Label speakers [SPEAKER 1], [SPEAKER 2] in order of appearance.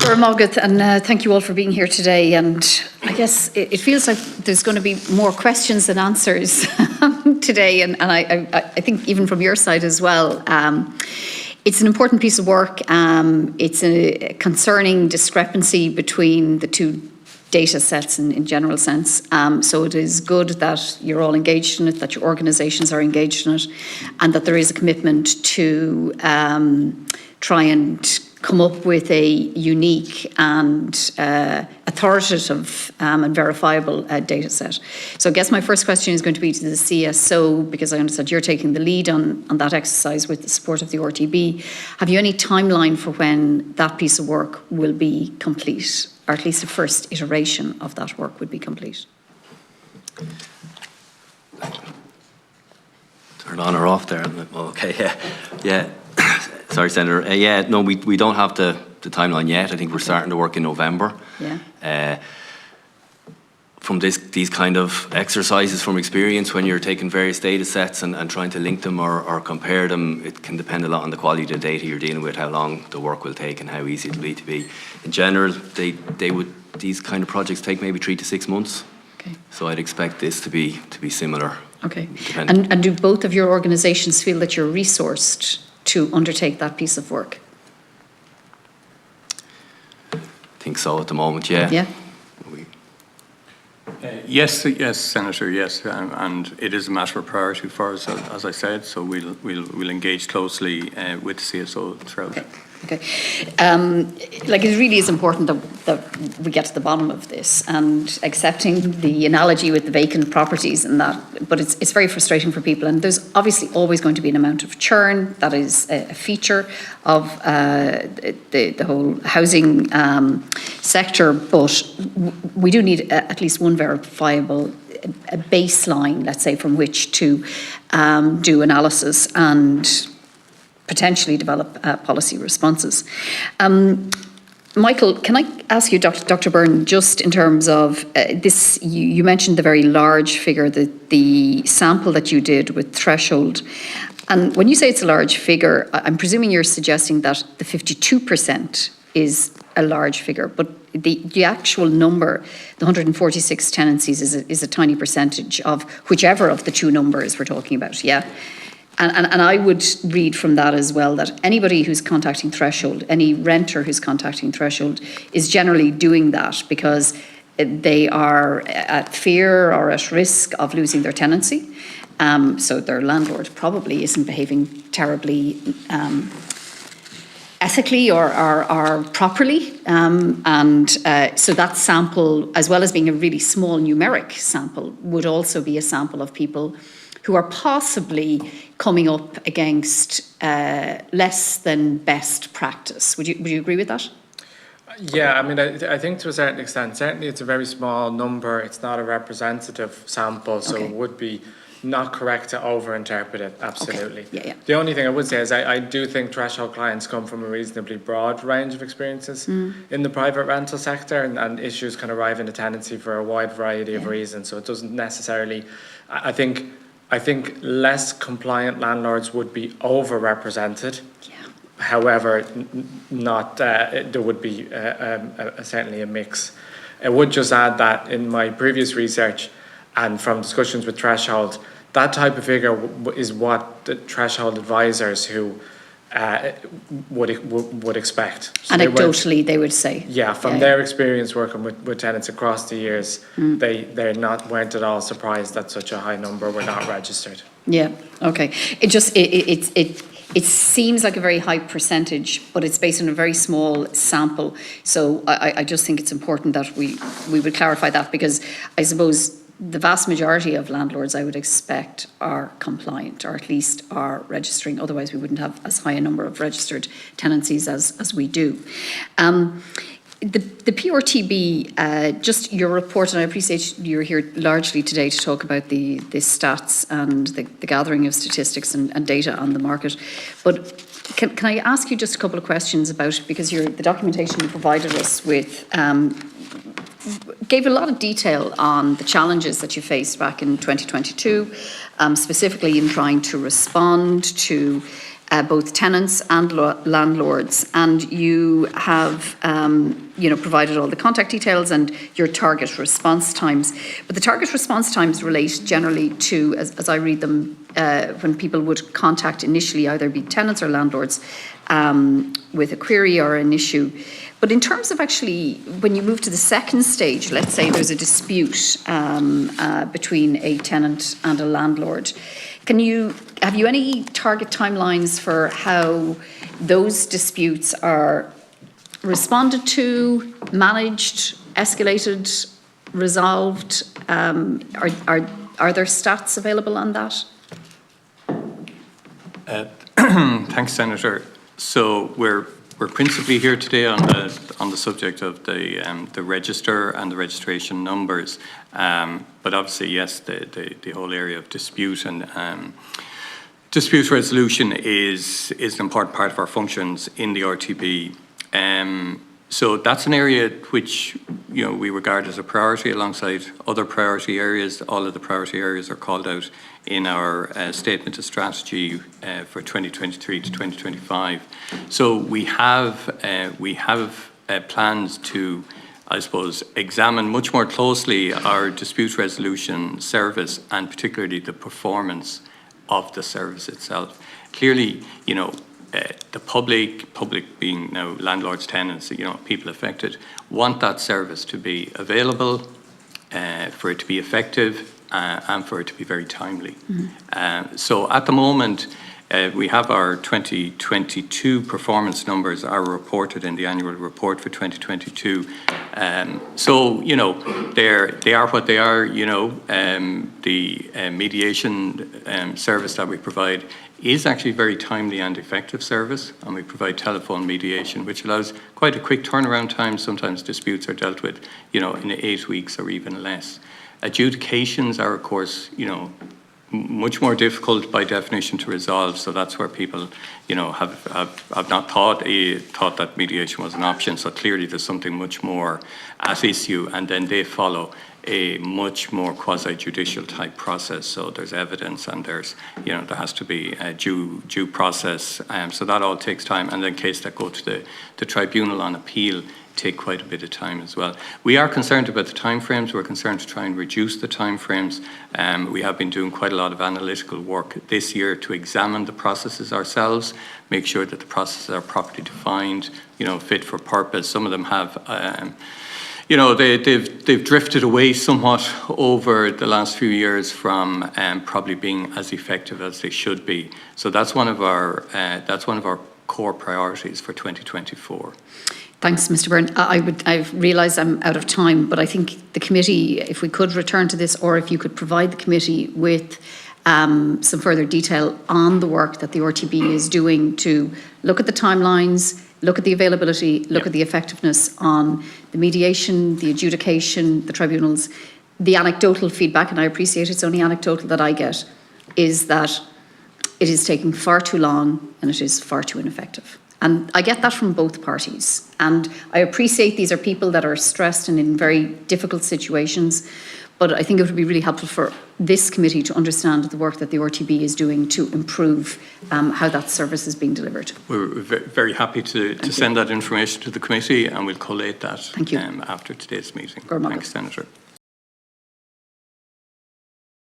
[SPEAKER 1] Margaret, and thank you all for being here today. And I guess it feels like there's going to be more questions than answers today, and I think even from your side as well. It's an important piece of work. It's a concerning discrepancy between the two data sets in general sense. So it is good that you're all engaged in it, that your organisations are engaged in it, and that there is a commitment to try and come up with a unique and authoritative and verifiable data set. So I guess my first question is going to be to the CSO, because I understand you're taking the lead on that exercise with the support of the RTB. Have you any timeline for when that piece of work will be complete, or at least the first iteration of that work would be complete?
[SPEAKER 2] Turn on or off there? Okay, yeah. Sorry, Senator. No, we don't have the timeline yet. I think we're starting to work in November.
[SPEAKER 1] Yeah.
[SPEAKER 2] From these kind of exercises from experience, when you're taking various data sets and trying to link them or compare them, it can depend a lot on the quality of the data you're dealing with, how long the work will take and how easy it'll be to be. In general, these kind of projects take maybe 3 to 6 months.
[SPEAKER 1] Okay.
[SPEAKER 2] So I'd expect this to be similar.
[SPEAKER 1] Okay. And do both of your organisations feel that you're resourced to undertake that piece of work?
[SPEAKER 2] I think so at the moment, yeah.
[SPEAKER 1] Yeah.
[SPEAKER 3] Yes, Senator, yes, and it is a matter of priority for us, as I said. So we'll engage closely with CSO throughout.
[SPEAKER 1] Okay. Like, it really is important that we get to the bottom of this, and accepting the analogy with the vacant properties and that, but it's very frustrating for people, and there's obviously always going to be an amount of churn. That is a feature of the whole housing sector, but we do need at least one verifiable a baseline, let's say, from which to do analysis and potentially develop policy responses. Michael, can I ask you, Dr. Byrne, just in terms of this, you mentioned the very large figure, the sample that you did with threshold. And when you say it's a large figure, I'm presuming you're suggesting that the 52% is a large figure, but the actual number, the 146 tenancies, is a tiny percentage of whichever of the two numbers we're talking about, yeah? And I would read from that as well that anybody who's contacting threshold, any renter who's contacting threshold, is generally doing that because they are at fear or at risk of losing their tenancy. So their landlord probably isn't behaving terribly ethically or properly. So that sample, as well as being a really small numeric sample, would also be a sample of people who are possibly coming up against less than best practice. Would you agree with that?
[SPEAKER 4] Yeah, I mean, I think to a certain extent, certainly it's a very small number. It's not a representative sample, so it would be not correct to overinterpret it, absolutely.
[SPEAKER 1] Okay. Yeah.
[SPEAKER 4] The only thing I would say is I do think threshold clients come from a reasonably broad range of experiences in the private rental sector, and issues can arrive in a tenancy for a wide variety of reasons, so it doesn't necessarily, I think less compliant landlords would be overrepresented. Yeah. However, not there would be certainly a mix. I would just add that in my previous research and from discussions with Threshold, that type of figure is what the Threshold advisors who would expect. So
[SPEAKER 1] anecdotally, they would say.
[SPEAKER 4] Yeah, from their experience working with tenants across the years, they weren't at all surprised that such a high number were not registered.
[SPEAKER 1] Yeah. Okay. It seems like a very high percentage, but it's based on a very small sample. So I just think it's important that we would clarify that, because I suppose the vast majority of landlords, I would expect, are compliant, or at least are registering. Otherwise, we wouldn't have as high a number of registered tenancies as we do. The PRTB, just your report, and I appreciate you're here largely today to talk about the stats and the gathering of statistics and data on the market. But can I ask you just a couple of questions about it, because the documentation you provided us with gave a lot of detail on the challenges that you faced back in 2022, specifically in trying to respond to both tenants and landlords, and you have provided all the contact details and your target response times. But the target response times relate generally to, as I read them, when people would contact initially, either be tenants or landlords with a query or an issue. But in terms of actually, when you move to the second stage, let's say there's a dispute between a tenant and a landlord, have you any target timelines for how those disputes are responded to, managed, escalated, resolved? Are there stats available on that?
[SPEAKER 3] Thanks, Senator. So we're principally here today on the subject of the register and the registration numbers, but obviously, yes, the whole area of dispute and dispute resolution is an important part of our functions in the RTB. So that's an area which we regard as a priority alongside other priority areas. All of the priority areas are called out in our statement of strategy for 2023 to 2025. So we have plans to, I suppose, examine much more closely our dispute resolution service and particularly the performance of the service itself. Clearly, the public being now landlords, tenants, people affected, want that service to be available, for it to be effective, and for it to be very timely. Mm-hmm. So at the moment, we have our 2022 performance numbers are reported in the annual report for 2022. So, they are what they are. The mediation service that we provide is actually very timely and effective service, and we provide telephone mediation, which allows quite a quick turnaround time. Sometimes disputes are dealt with, in 8 weeks or even less. Adjudications are, of course, much more difficult by definition to resolve. So that's where people, have not thought that mediation was an option. So clearly there's something much more at issue, and then they follow a much more quasi-judicial type process. So there's evidence, and there's, there has to be a due process. So that all takes time, and then cases that go to the tribunal on appeal take quite a bit of time as well. We are concerned about the timeframes. We're concerned to try and reduce the timeframes. We have been doing quite a lot of analytical work this year to examine the processes ourselves, make sure that the processes are properly defined, fit for purpose. Some of them have, they've drifted away somewhat over the last few years from probably being as effective as they should be. So that's one of our core priorities for 2024.
[SPEAKER 1] Thanks, Mr. Byrne. I realise I'm out of time, but I think the committee, if we could return to this, or if you could provide the committee with some further detail on the work that the RTB is doing to look at the timelines, look at the availability, look at the effectiveness on the mediation, the adjudication, the tribunals. The anecdotal feedback, and I appreciate it's only anecdotal that I get, is that it is taking far too long and it is far too ineffective. And I get that from both parties. And I appreciate these are people that are stressed and in very difficult situations. But I think it would be really helpful for this committee to understand the work that the RTB is doing to improve how that service is being delivered.
[SPEAKER 3] We're very happy to send that information to the committee, and we'll collate that
[SPEAKER 1] Thank you.
[SPEAKER 3] After today's meeting.
[SPEAKER 1] Thanks,
[SPEAKER 3] Senator.